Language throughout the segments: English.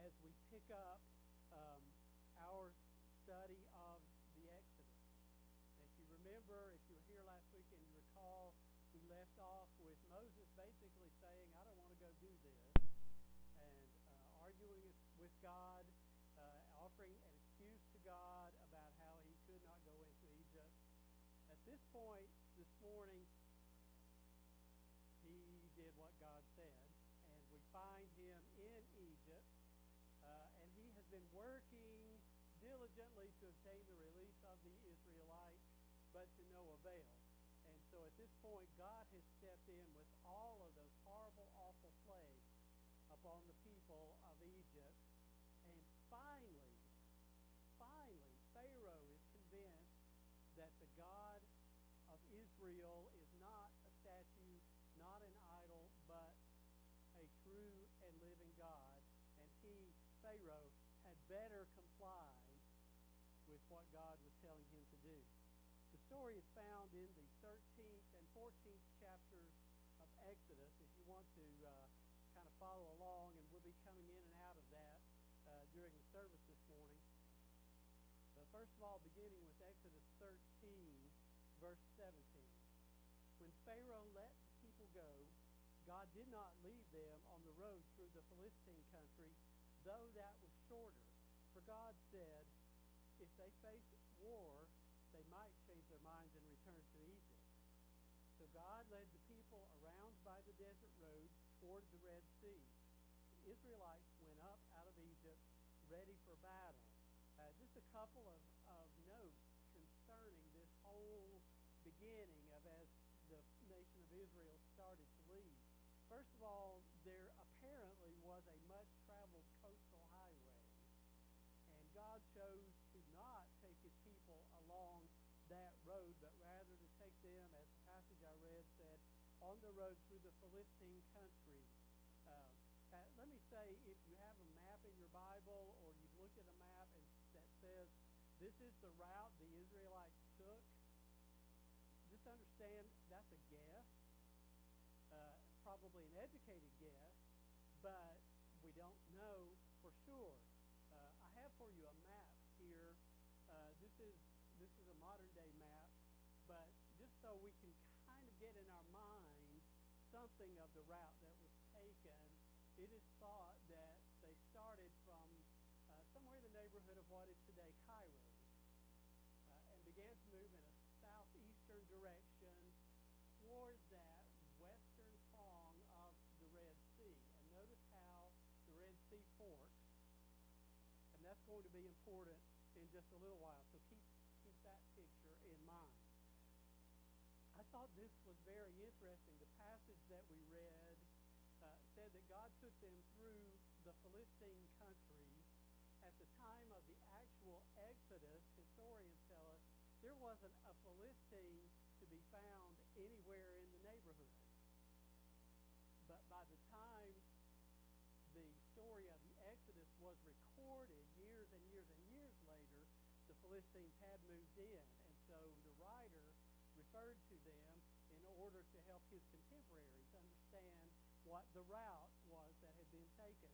as we pick up our study of the Exodus. If you remember, if you were here last week and you recall, we left off with Moses basically saying, I don't want to go do this, and arguing with God, offering an excuse to God about how he could not go into Egypt. At this point, this morning, he did what God said, and we find him in Egypt, and he has been working diligently to obtain the release of the Israelites, but to no avail. And so at this point, God has stepped in with all of those horrible, awful plagues upon the people of Egypt. And finally, Pharaoh is convinced that the God of Israel is not a statue, not an idol, but a true and living God. And he, Pharaoh, had better comply with what God was telling him to do. The story is found in the 13th and 14th chapters of Exodus, if you want to kind of follow along, and we'll be coming in and out of that during the service this morning. But first of all, beginning with Exodus 13, verse 17. When Pharaoh let the people go, God did not leave them on the road through the Philistine country, though that was shorter. For God said, if they face war, they might change their minds and return to Egypt. So God led the people around by the desert road toward the Red Sea. The Israelites went up out of Egypt ready for battle. Just a couple of notes concerning this whole beginning of as the nation of Israel started to leave. First of all, there apparently was a much-traveled coastal highway, and God chose to not take his people along that road, but rather to take them, as the passage I read said, on the road through the Philistine country. Let me say, if you have a map in your Bible, or you've looked at a map that says this is the route the Israelites took, just understand that's a guess, probably an educated guess, but we don't know for sure. I have for you a map here. This is a modern day map, but just so we can kind of get in our minds something of the route that was taken, it is thought that they started from somewhere in the neighborhood of what is today Cairo, and began to move in a southeastern direction toward that western prong of the Red Sea. And notice how the Red Sea forks, and that's going to be important in just a little while. So keep that picture in mind. I thought this was very interesting. The passage that we read said that God took them through the Philistine country. At the time of the actual Exodus, historians tell us, there wasn't a Philistine to be found anywhere in the neighborhood. But by the time the story of the Exodus was recorded, years and years and years later, the Philistines had moved in. And so the writer referred to them in order to help his contemporaries understand what the route was that had been taken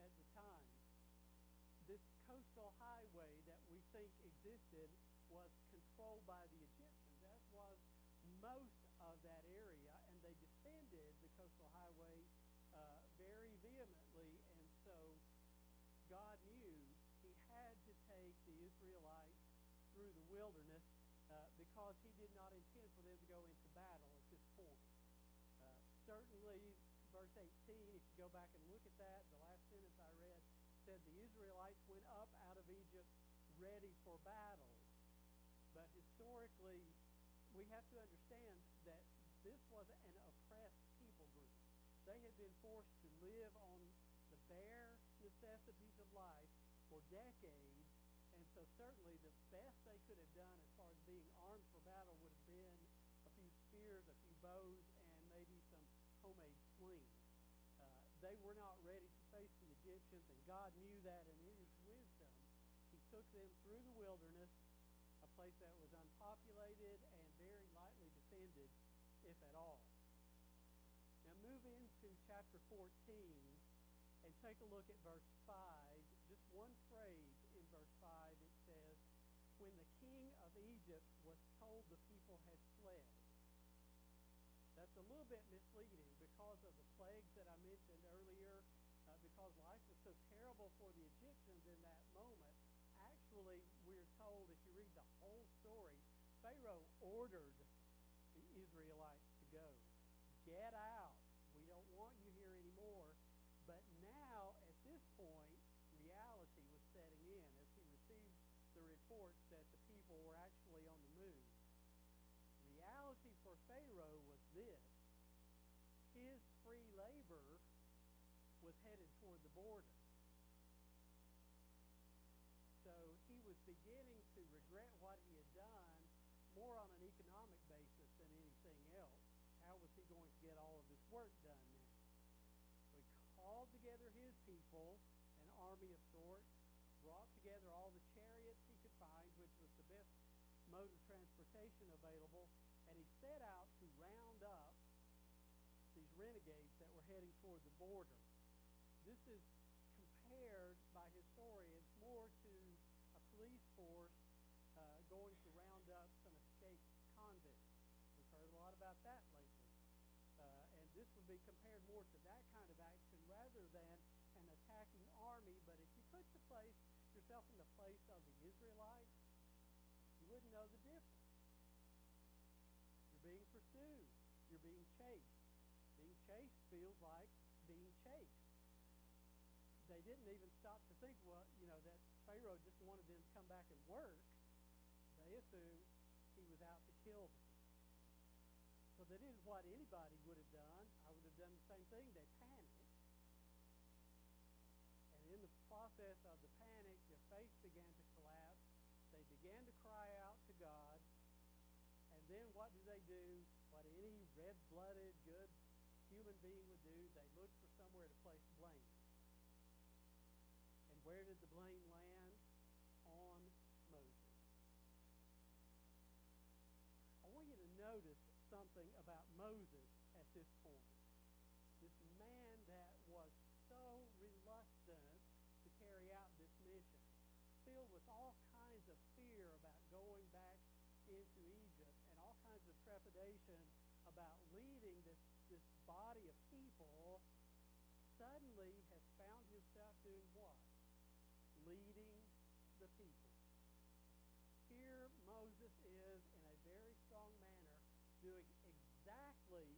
at the time. This coastal highway that we think existed was controlled by the Egyptians, as was most of that area, and they defended the coastal highway very vehemently. And so God knew he had to take the Israelites through the wilderness because he did not intend for them to go into battle at this point. Certainly, verse 18, if you go back and look at that, the last sentence I read said the Israelites went up out of Egypt ready for battle. But historically, we have to understand that this was an oppressed people group. They had been forced to live on the bare necessities of life for decades, and so certainly the best they could have done as far as being armed for battle would have been a few spears, a few bows, and maybe some homemade slings. They were not ready to face the Egyptians, and God knew that, and in his wisdom, he took them through the wilderness, a place that was unpopulated and very lightly defended, if at all. Now move into chapter 14, And take a look at verse 5. Just one phrase in verse 5. It says, when the king of Egypt was told the people had fled. That's a little bit misleading because of the plagues that I mentioned earlier, because life was so terrible for the Egyptians in that moment. Actually, we're told, if you read the whole story, Pharaoh ordered the Israelites to go. Get out. We don't want you here anymore. But now, at this point, reality was setting in as he received the reports that the people were actually on the move. Reality for Pharaoh was this. His free labor was headed toward the border. So he was beginning to regret what he had done more on an economic basis than anything else. How was he going to get all of this work done now? So he called together his people, an army of sorts, brought together all the chariots he could find, which was the best mode of transportation available, and he set out to round up these renegades that were heading toward the border. This is compared by historians more to a police force going to round up some escaped convicts. We've heard a lot about that lately. And this would be compared more to that kind of action rather than an attacking army. But if you put yourself in the place of the Israelites, you wouldn't know the difference. You're being pursued. You're being chased. Being chased feels like being chased. They didn't even stop to think, that Pharaoh just wanted them to come back and work. They assumed he was out to kill them. So they did what anybody would have done. I would have done the same thing. They panicked. And in the process of the panic, their faith began to collapse. They began to cry out to God. And then what do? What any red-blooded, good human being would do. They looked for somewhere to place blame. And where did the blame land? On Moses. I want you to notice something about Moses at this point. This man that was so reluctant to carry out this mission, filled with all kinds of fear about going back into Egypt and all kinds of trepidation about leading this body of people, suddenly has found himself doing what? Leading the people. Here Moses is, in a very strong manner, doing exactly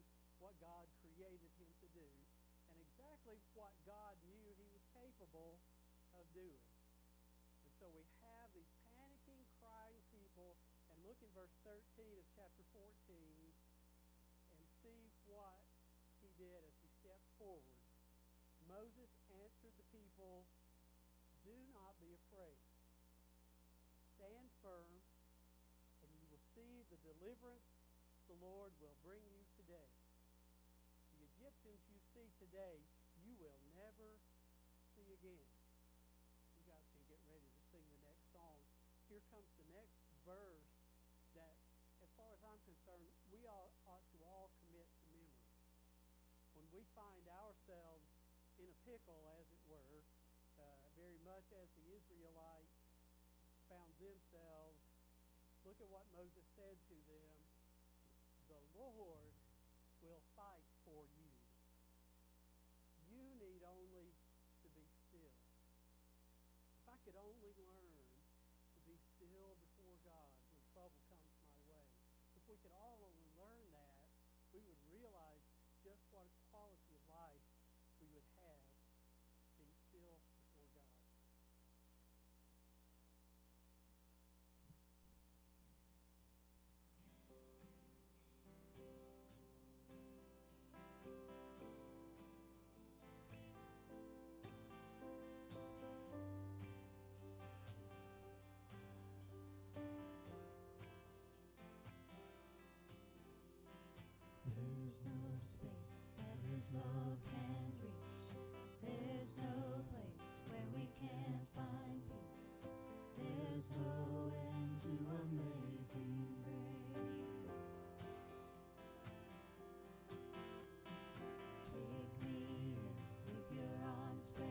what God created him to do and exactly what God knew he was capable of doing. And so we have these panicking, crying people, and look in verse 13 of chapter 14 and see what he did as he stepped forward. Moses answered the people, "Do not be afraid. Stand firm, and you will see the deliverance the Lord will bring you today. The Egyptians you see today, you will never see again." You guys can get ready to sing the next song. Here comes the next verse that, as far as I'm concerned, we ought to all commit to memory. When we find ourselves in a pickle, as it were, very much as the Israelites found themselves, look at what Moses said to them. The Lord will fight for you. You need only to be still. If I could only learn to be still before God when trouble comes my way, if we could all only learn that, we would realize just what a quality of life we would have being still before God. There's no space that His love can't reach. There's no place where we can't find peace. There's no end to amazing grace. Take me in with your arms.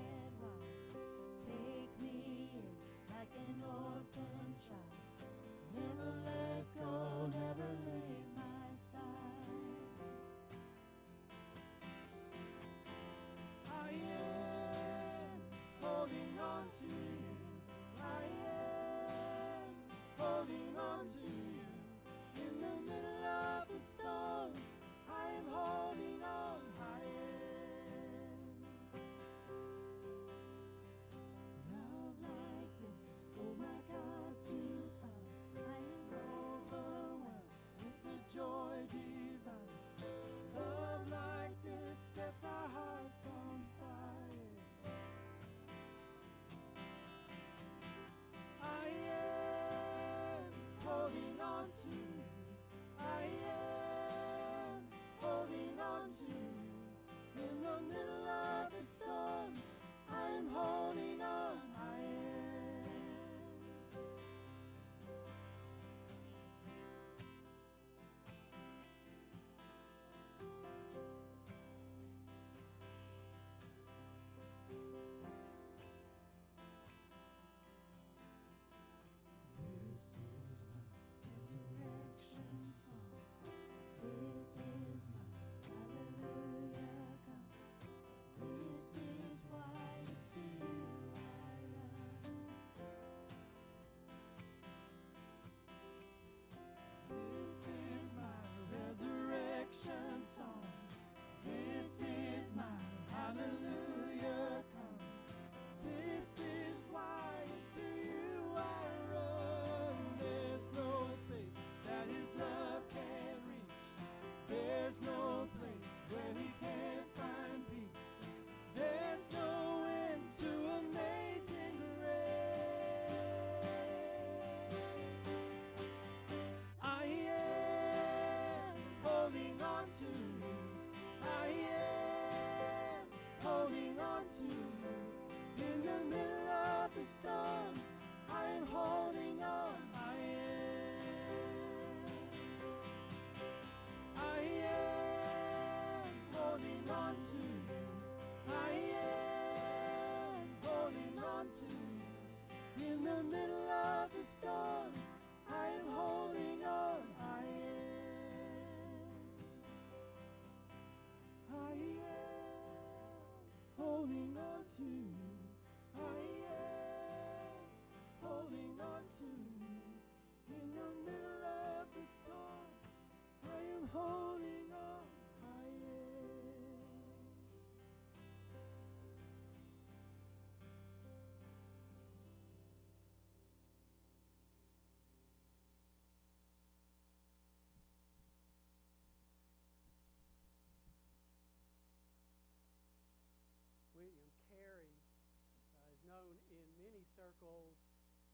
circles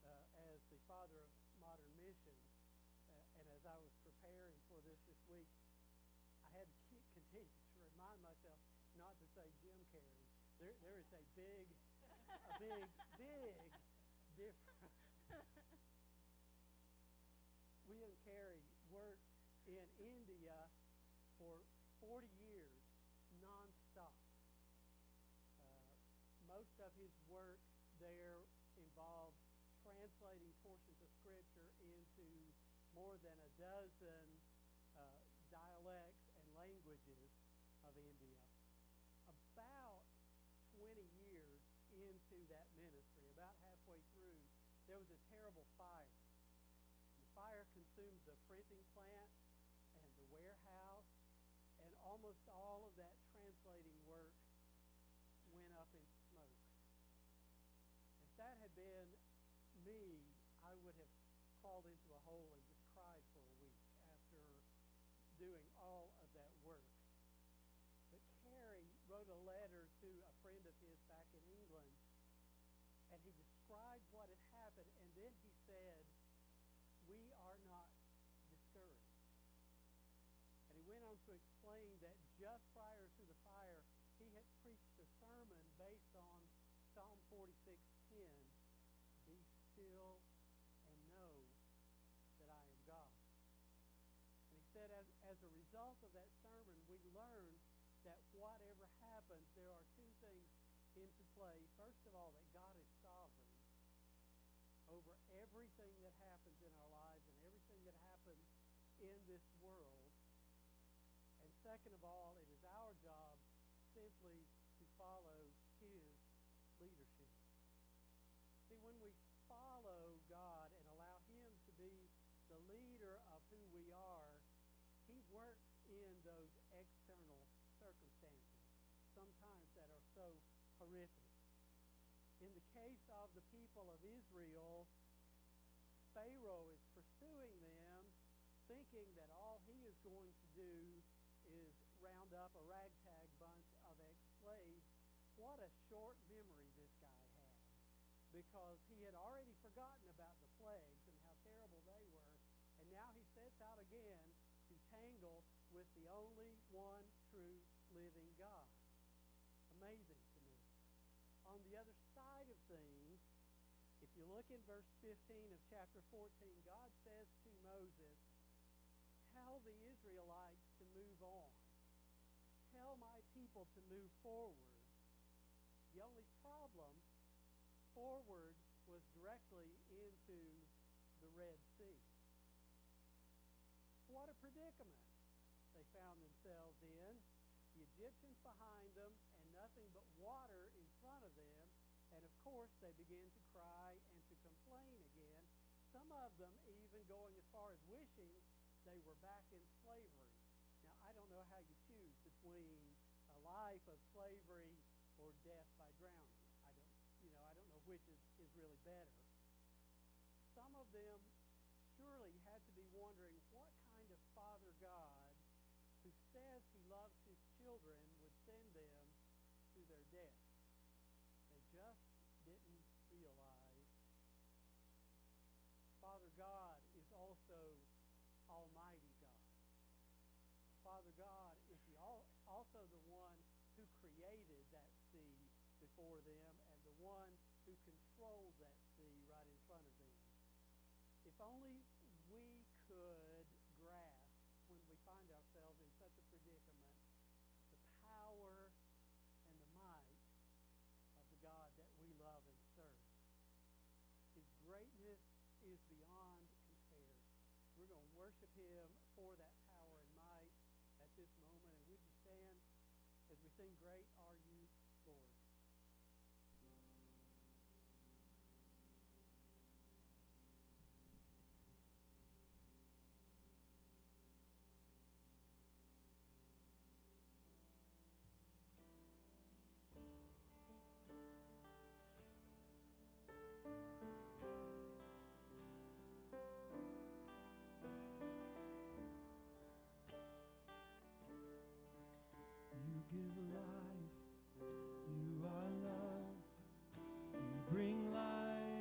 as the father of modern missions. And as I was preparing for this week, I had to continue to remind myself not to say Jim Carrey. There is a big difference. William Carey worked in India for 40 years nonstop. Most of his work there involved translating portions of Scripture into more than a dozen dialects and languages of India. About 20 years into that ministry, about halfway through, there was a terrible fire. The fire consumed the printing plant and the warehouse, and almost all of that translating work went up in smoke. If that had been me, I would have crawled into a hole and just cried for a week after doing all of that work. But Carey wrote a letter to a friend of his back in England, and he described what had happened, and then he said, "We are not discouraged." And he went on to explain that just prior to the fire, he had preached a sermon based on Psalm 46:10, "Be still and know that I am God." And he said, as a result of that sermon, we learned that whatever happens, there are two things into play. First of all, that God is sovereign over everything that happens in our lives and everything that happens in this world. And second of all, it is our job simply to follow his leadership. See, when we follow God and allow him to be the leader of who we are, he works in those external circumstances, sometimes that are so horrific. In the case of the people of Israel, Pharaoh is pursuing them, thinking that all he is going to do is round up a ragtag bunch of ex-slaves. What a short memory this guy had, because he had already forgotten about the plagues and how terrible they were, and now he sets out again to tangle with the only one true living God. Amazing to me. On the other side of things, if you look in verse 15 of chapter 14, God says to Moses, "Tell the Israelites to move on. Tell my people to move forward." The only problem, forward, was directly into the Red Sea. What a predicament they found themselves in. The Egyptians behind them and nothing but water in front of them. And of course, they began to cry and to complain again. Some of them even going as far as wishing they were back in slavery. Now, I don't know how you choose between a life of slavery or death by drowning. I don't know which is really better. Some of them surely had to be wondering what kind of Father God, who says he loves his children, would send them to their deaths. They just didn't realize. Father God is also Almighty God. Father God is also the one who created that sea before them and the one who controlled that sea right in front of them. If only we could grasp, when we find ourselves in such a predicament, the power and the might of the God that we love and serve. His greatness is beyond compare. We're going to worship him for that power and might at this moment. And would you stand as we sing, "Great Are You, Lord"? You give life, you are love, you bring light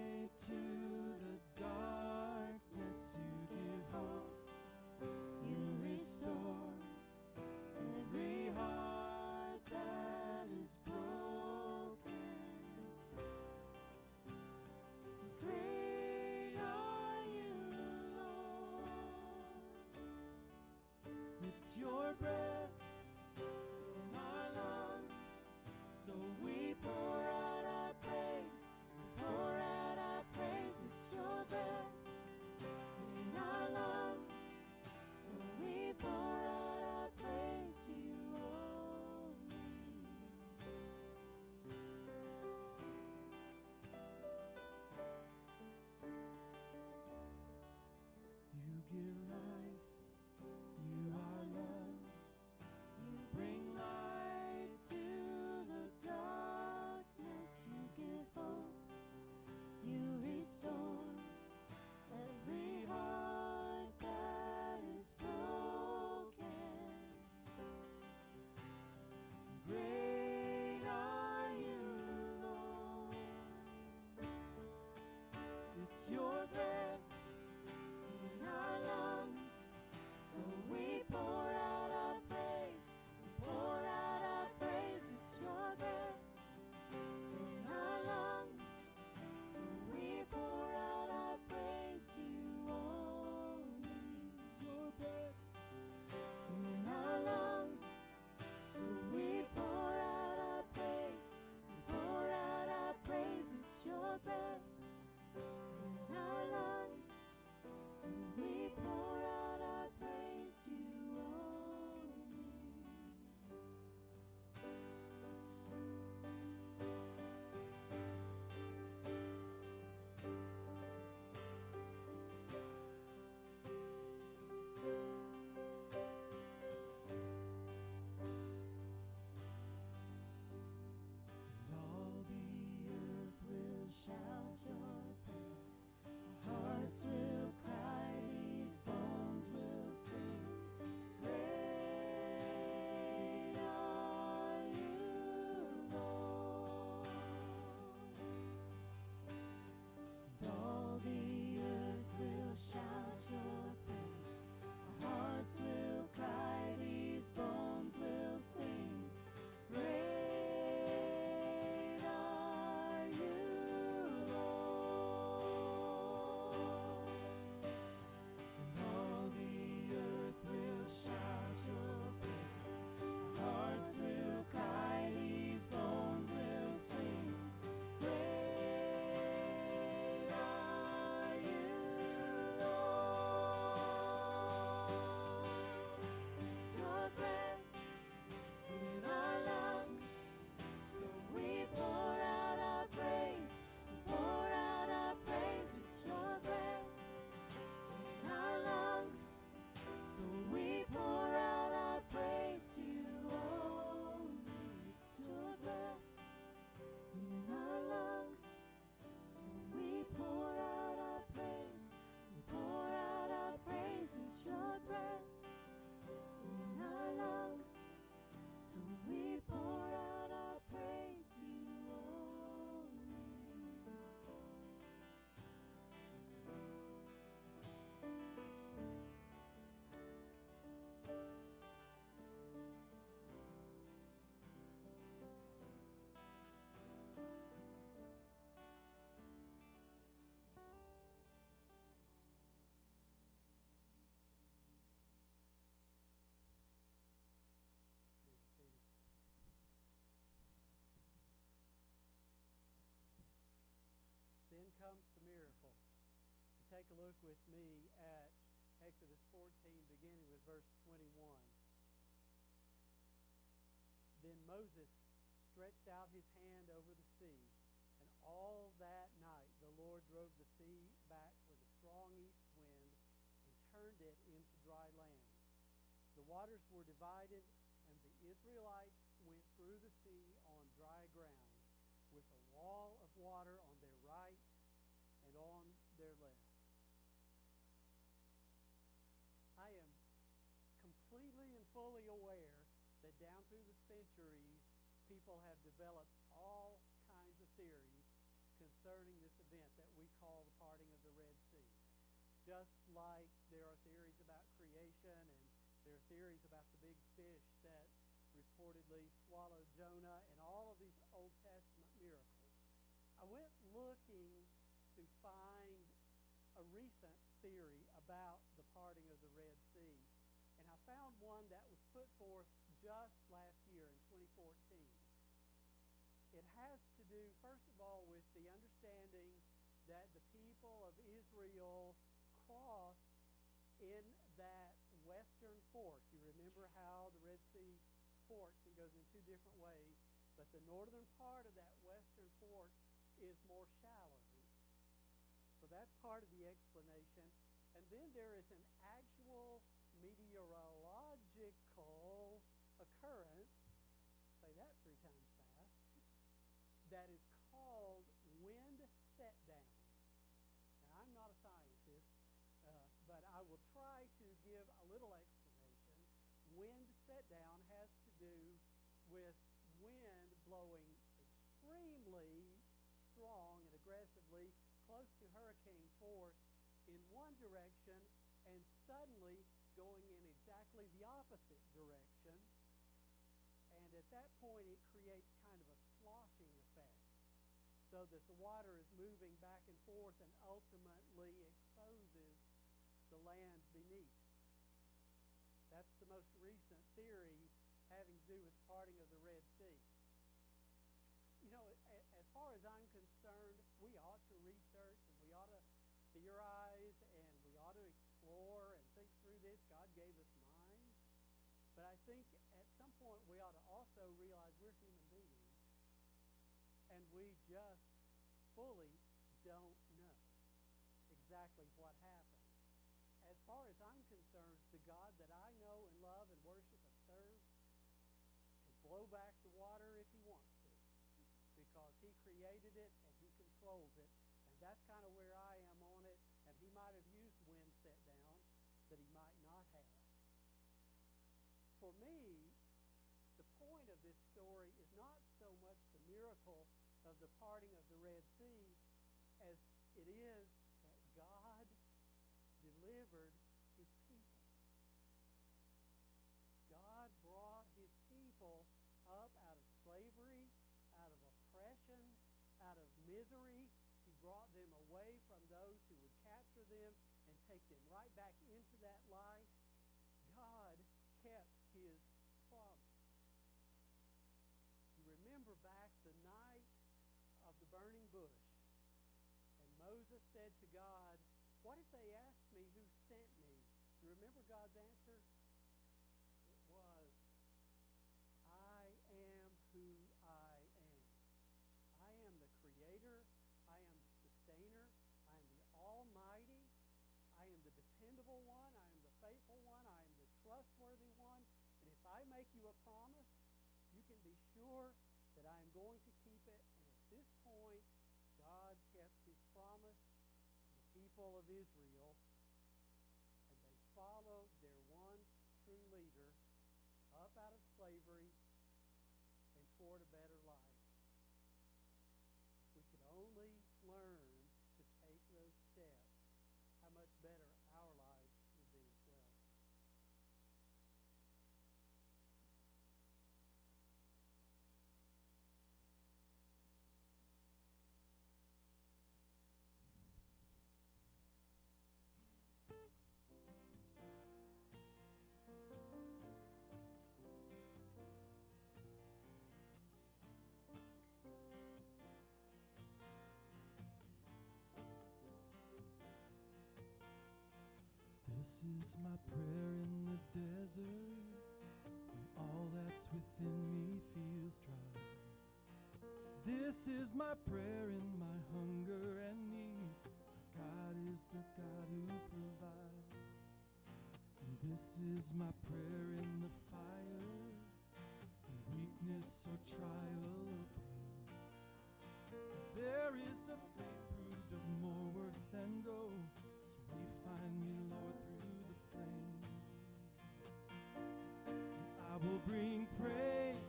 look with me at Exodus 14, beginning with verse 21. Then Moses stretched out his hand over the sea, and all that night the Lord drove the sea back with a strong east wind and turned it into dry land. The waters were divided, and the Israelites went through the sea on dry ground, with a wall of water on their right and on their left. I am completely and fully aware that down through the centuries, people have developed all kinds of theories concerning this event that we call the parting of the Red Sea. Just like there are theories about creation, and there are theories about the big fish that reportedly swallowed Jonah, and all of these Old Testament miracles. I went looking to find a recent theory about the parting of the Red Sea, and I found one that was put forth just last year in 2014. It has to do, first of all, with the understanding that the people of Israel crossed in that western fork. You remember how the Red Sea forks and goes in two different ways, but the northern part of that western fork is more shallow. So that's part of the explanation. And then there is an actual meteorological occurrence, say that 3 times fast, that is called wind set down. Now, I'm not a scientist, but I will try to give a little explanation. Wind set down has to do with wind blowing extremely strong and aggressively, close to hurricane force, in one direction, and suddenly going in exactly the opposite direction. And at that point, it creates kind of a sloshing effect, so that the water is moving back and forth and ultimately exposes the land beneath. That's the most recent theory having to do with the parting of the Red Sea. You know, as far as I'm concerned, we ought to research, and we ought to theorize, and we ought to explore and think through this. God gave us minds. But I think at some point we ought to also realize we're human beings, and we just fully don't know exactly what happened. As far as I'm concerned, the God that I know and love and worship and serve can blow back the water if he wants to, because he created it and he controls it. And that's kind of where I am on it. And he might have used wind set down, but he might not have. For me, the point of this story is not so much the miracle of the parting of the Red Sea as it is that God delivered his people. God brought his people up out of slavery, out of oppression, out of misery. He brought them away from those who would capture them and take them right back into that life. God kept his promise. You remember back the night of the burning bush, and Moses said to God, "What if they ask me who sent me?" You remember God's answer? It was, "I am who I am. I am the creator. I am the sustainer. I am the almighty. I am the dependable one. I am the faithful one. I am the trustworthy one. And if I make you a promise, you can be sure that I am going to keep it." And at this point, God kept his promise to the people of Israel, and they followed their one true leader up out of slavery and toward a better life. If we could only learn to take those steps, how much better our lives would be as well. is my prayer in the desert when all that's within me feels dry. This is my prayer in my hunger and need. My God is the God who provides. And this is my prayer in the fire, in weakness or trial or pain. There is a faith proved of more worth than gold, so refine me, Lord, through the flame. I will bring praise,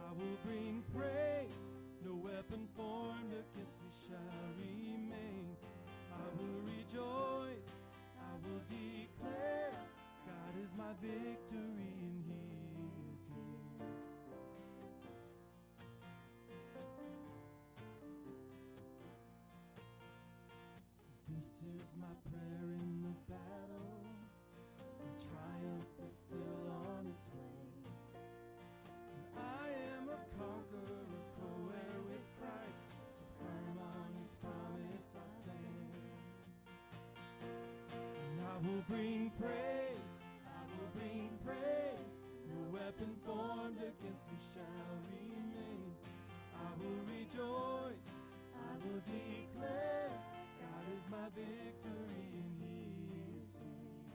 I will bring praise. No weapon formed against me shall remain. I will rejoice, I will declare, God is my victory and He is here. This is my prayer in the battle, and triumph is still on its way. I am a conqueror, co-heir with Christ, so firm on His promise I stand. And I will bring praise, I will bring praise. No weapon formed against me shall remain. I will rejoice, I will declare, God is my victory and He is here.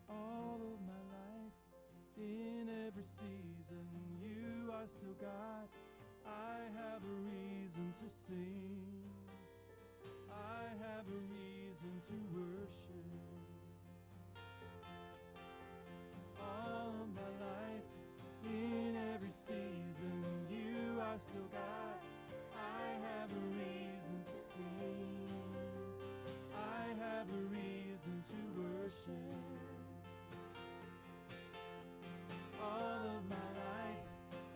All of my life, in every season, You are still God. I have a reason to sing. I have a reason to worship. All of my life, in every season, You are still God. I have a reason to sing. I have a reason to worship. All of my life,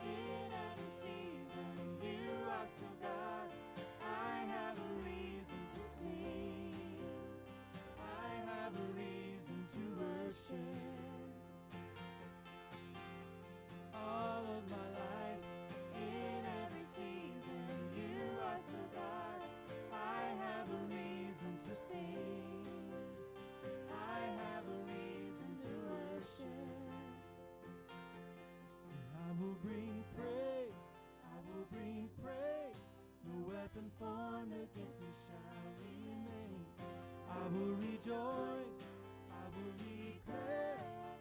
in every season, You are still God. I have a reason to sing. I have a reason to worship. All of my life, in every season, You are still God. I have a reason to sing. I have a reason to worship. I will bring praise, I will bring praise. No weapon formed against me shall remain. I will rejoice, I will declare,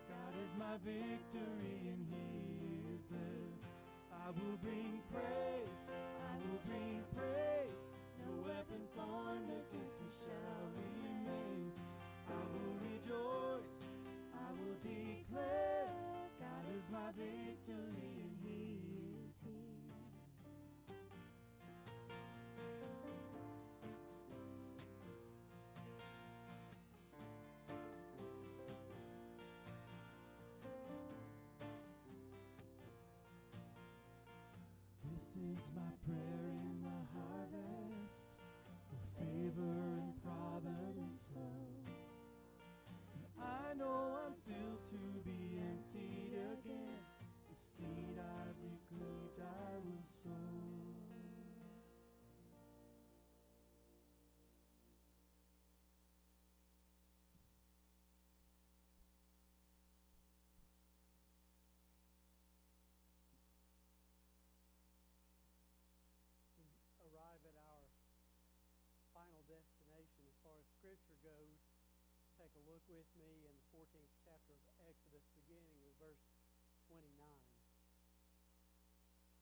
God is my victory and He is there. I will bring praise, I will bring praise. No weapon formed against me shall remain. I will rejoice, I will declare, God is my victory and He is here. This is my prayer in the harvest, where favor and providence flow. I know I'm filled to be emptied again. The seed I've received I will sow. We arrive at our final destination as far as Scripture goes. Take a look with me in the 14th chapter of Exodus, beginning with verse 29.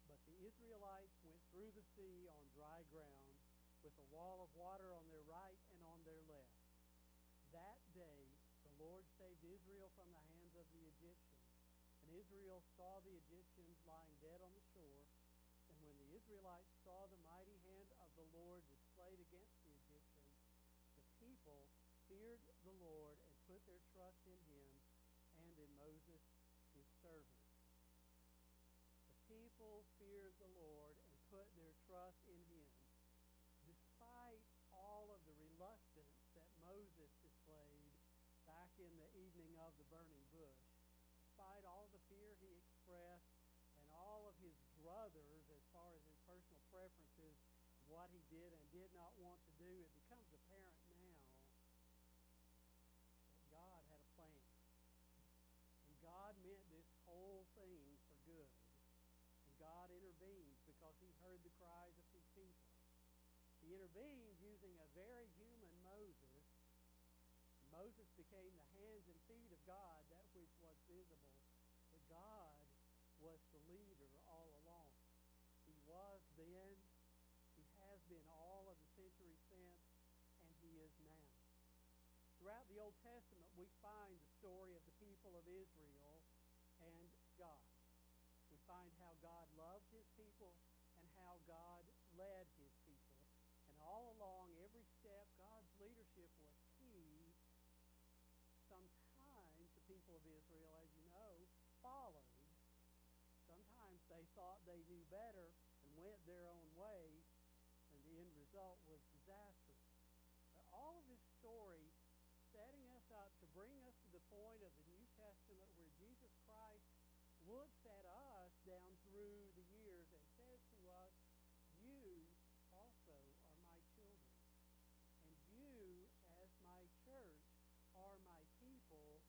But the Israelites went through the sea on dry ground, with a wall of water on their right and on their left. That day the Lord saved Israel from the hands of the Egyptians. And Israel saw the Egyptians lying dead on the shore. And when the Israelites saw the mighty hand of the Lord displayed against the Egyptians, the people feared the Lord and put their trust in Him and in Moses, His servant. The people feared the Lord and put their trust in Him. Despite all of the reluctance that Moses displayed back in the evening of the burning bush, despite all the fear he expressed and all of his druthers as far as his personal preferences what he did and did not want to do, it becomes apparent now that God had a plan. And God meant this whole thing for good. And God intervened because he heard the cries of his people. He intervened using a very human Moses. Moses became the hands and feet of God, that which was visible. But God was the leader all along. He was then, he has been all of the centuries since, and he is now. Throughout the Old Testament, we find the story of the people of Israel and God. We find how God loved his people and how God led his people. And all along, every step, God's leadership was key. Sometimes the people of Israel, as you know, followed. Sometimes they thought they knew better and went their own way, and the end result was disastrous. But all of this story setting us up to bring us to the point of the New Testament where Jesus Christ looks at us down through the years and says to us, you also are my children. And you, as my church, are my people.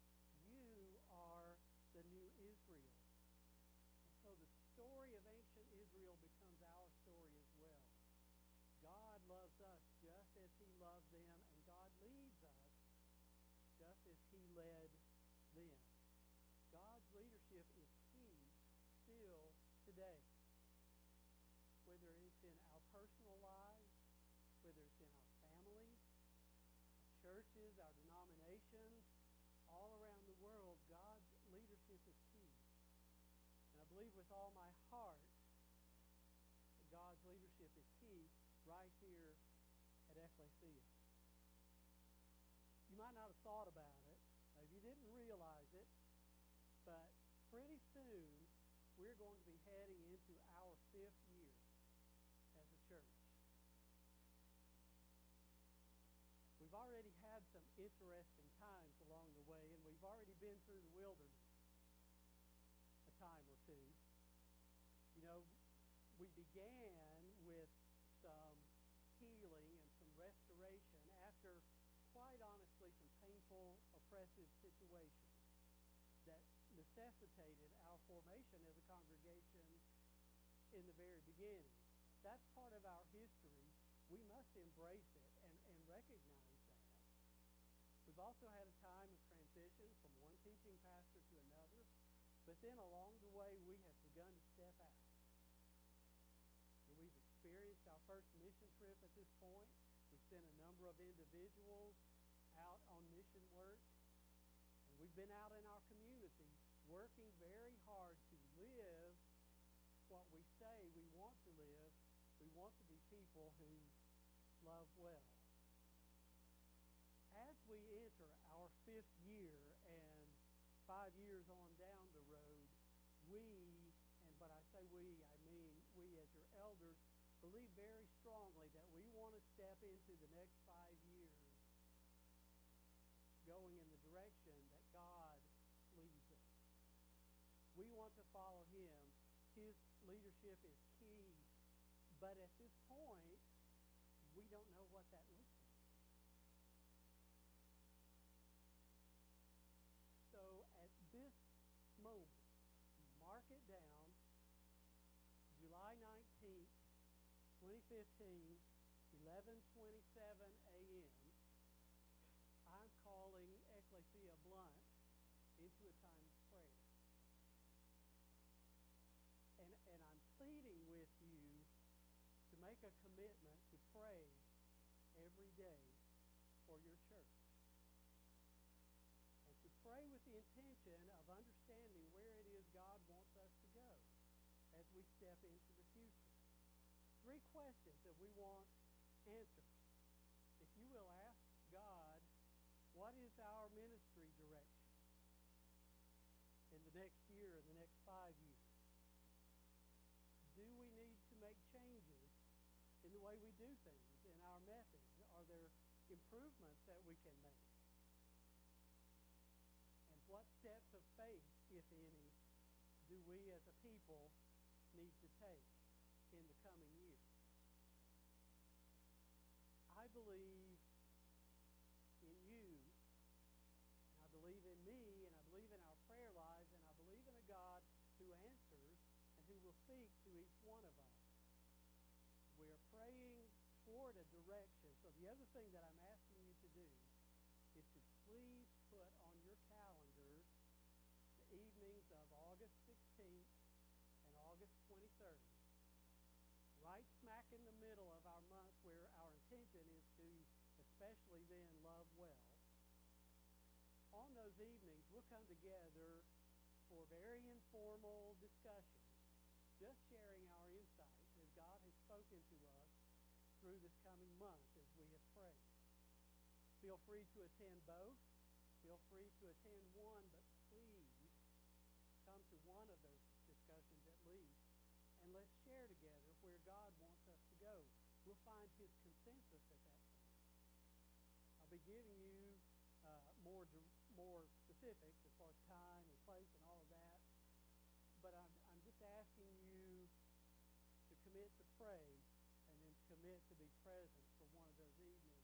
You are the new Israel. And so the story of ancient Israel becomes our story as well. God loves us just as he loved them, and God leads us just as he led them. God's leadership is key still today. Whether it's in our personal lives, whether it's in our families, our churches, our denominations, all around the world, God's leadership is key. And I believe with all my heart that God's leadership is key right here at Ekklesia. You might not have thought about it, maybe you didn't realize it, but pretty soon we're going to be heading into our 5th year as a church. We've already had some interesting times along the way, and we've already been through the wilderness a time or two. You know, we began with some healing and some restoration after, quite honestly, some painful, oppressive situations that necessitated our formation as a congregation in the very beginning. That's part of our history. We must embrace it and recognize that. We've also had a time of transition from one teaching pastor to another, but then along the way we have begun to step out. And we've experienced our first mission trip at this point. We've sent a number of individuals out on mission work. And we've been out in our community working very hard to live what we say we want to live. We want to be people who love well. As we enter our 5th year and 5 years on down the road, and when I say we, I mean we as your elders, believe very strongly that we want to step into the next 5 years going in the direction that God leads us. We want to follow him. His leadership is key. But at this point, we don't know what that looks like. So at this moment, mark it down, July 19th, 2015, 11:27 a.m., I'm calling Ekklesia Blunt into a time of prayer. And I'm pleading with you to make a commitment to pray every day for your church. And to pray with the intention of understanding where it is God wants us to go as we step into the future. 3 questions that we want answers. If you will ask God, what is our ministry direction in the next year, in the next 5 years? Do we need to make changes in the way we do things, in our methods? Are there improvements that we can make? And what steps of faith, if any, do we as a people need to take in the coming year? I believe in you, and I believe in me, and I believe in our prayer lives, and I believe in a God who answers and who will speak to each one of us. We are praying toward a direction. So the other thing that I'm asking you to do is to please put on your calendars the evenings of August 16th and August 23rd, right smack in the middle of our month where our intention is to especially then love well. On those evenings, we'll come together for very informal discussions, just sharing our insights as God has spoken to us through this coming month as we have prayed. Feel free to attend both. Feel free to attend one, but please come to one of those discussions at least, and let's share together where God wants us to go. We'll find His consensus at that point. I'll be giving you more specifics as far as time and place and all of that, but I'm just asking you to commit to pray and then to commit to be present for one of those evenings.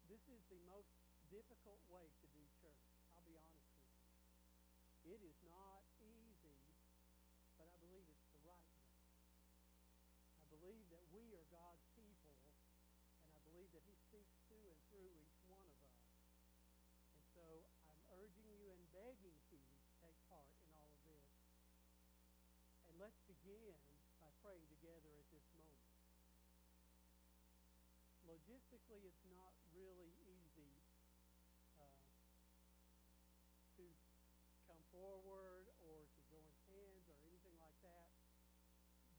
This is the most difficult way to do church. I'll be honest with you. It is not easy, but I believe it's the right way. I believe that we are God's people, and I believe that He speaks to and through each one of us. And so I'm urging you and begging you to take part in all of this. And let's begin by praying together at this moment. Logistically, it's not really easy to come forward or to join hands or anything like that.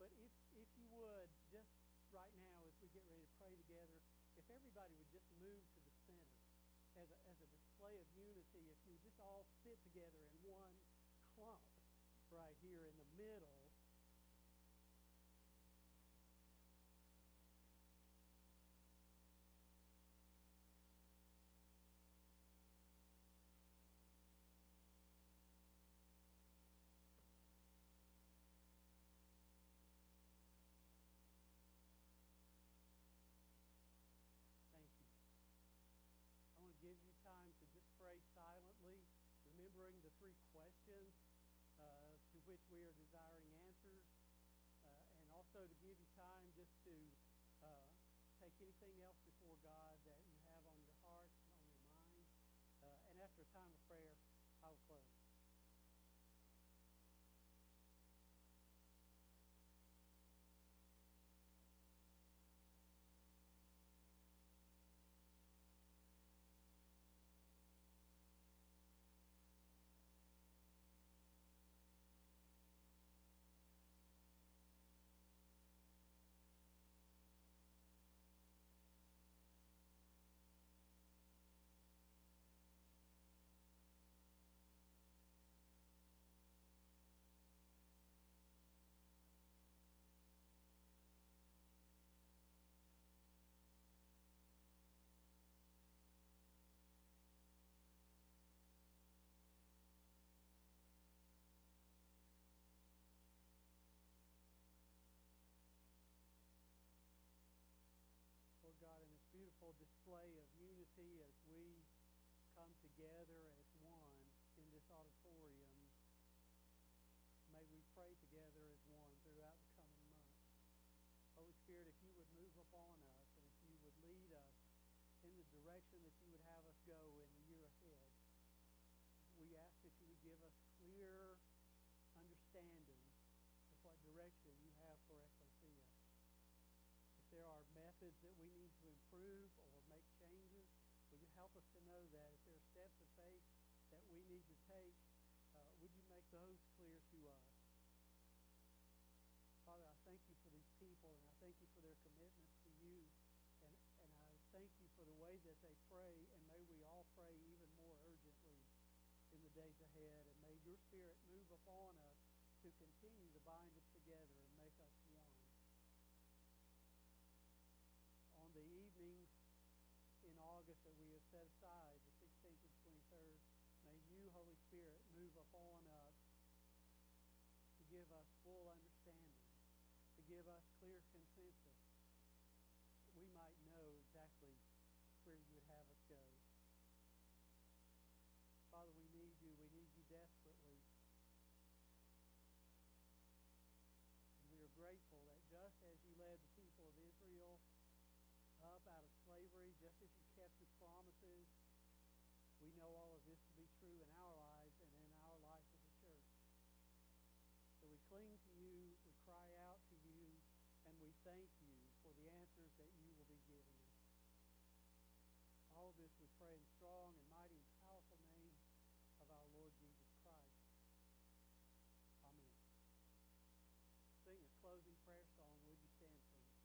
But if you would, just right now as we get ready to pray together, if everybody would just move to the center as a display of unity, if you would just all sit together in one clump right here in the middle. Give you time to just pray silently, remembering the three questions to which we are desiring answers, and also to give you time just to take anything else before God that you have on your heart and on your mind. And after a time of prayer, I will close. Lord God, in this beautiful display of unity as we come together as one in this auditorium, may we pray together as one throughout the coming month. Holy Spirit, if you would move upon us and if you would lead us in the direction that you would have us go in the year ahead, we ask that you would give us clear understanding of what direction you have for Ekklesia. If there are methods that we need to improve or make changes, would you help us to know that? If there are steps of faith that we need to take, would you make those clear to us? Father, I thank you for these people, and I thank you for their commitments to you, and I thank you for the way that they pray, and may we all pray even more urgently in the days ahead, and may your Spirit move upon us to continue to bind us together and make us one. On the evenings in August that we have set aside, the 16th and 23rd, may you, Holy Spirit, move upon us to give us full understanding, to give us clear consensus. We might know exactly where you would have us go. Father, we need you. We need you desperately. And we are grateful that just as you led the people of Israel up out of slavery, just as you kept your promises, we know all of this to be true in our lives and in our life as a church. So we cling to you, we cry out to you, and we thank you for the answers that you will be giving us. All of this we pray in strong and mighty and powerful name of our Lord Jesus Christ. Amen. Sing a closing prayer song. Would you stand, please?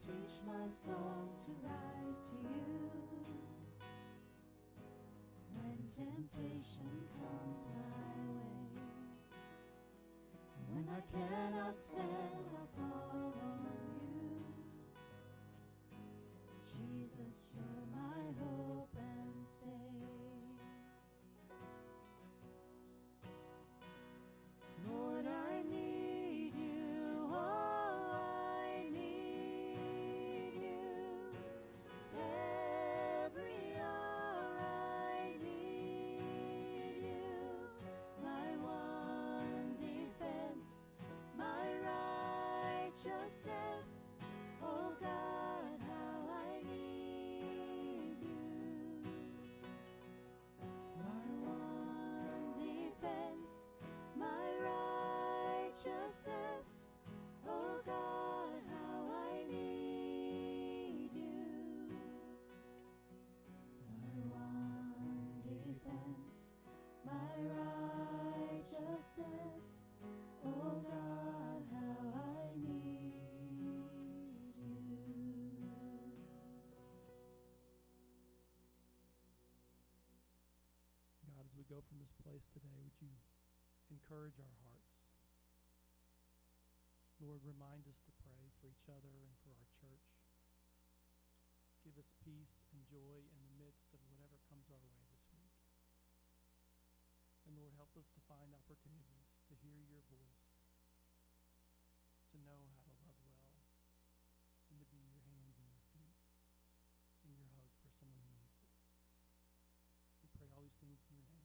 Teach my soul to rise to you when temptation comes my way. When I cannot stand, I fall on you. Jesus, you're my hope and stay. Lord, I need you. Oh, I need you. Every hour I need you. My one defense, my righteousness. Oh God, how I need you. My one defense, my righteousness. Oh God, how I need you. My one defense, my righteousness. Oh God, how I need you. God, as we go from this place today, would you encourage our hearts? Lord, remind us to pray for each other and for our church. Give us peace and joy in the midst of whatever comes our way this week. And Lord, help us to find opportunities to hear your voice, to know how to love well, and to be your hands and your feet and your hug for someone who needs it. We pray all these things in your name.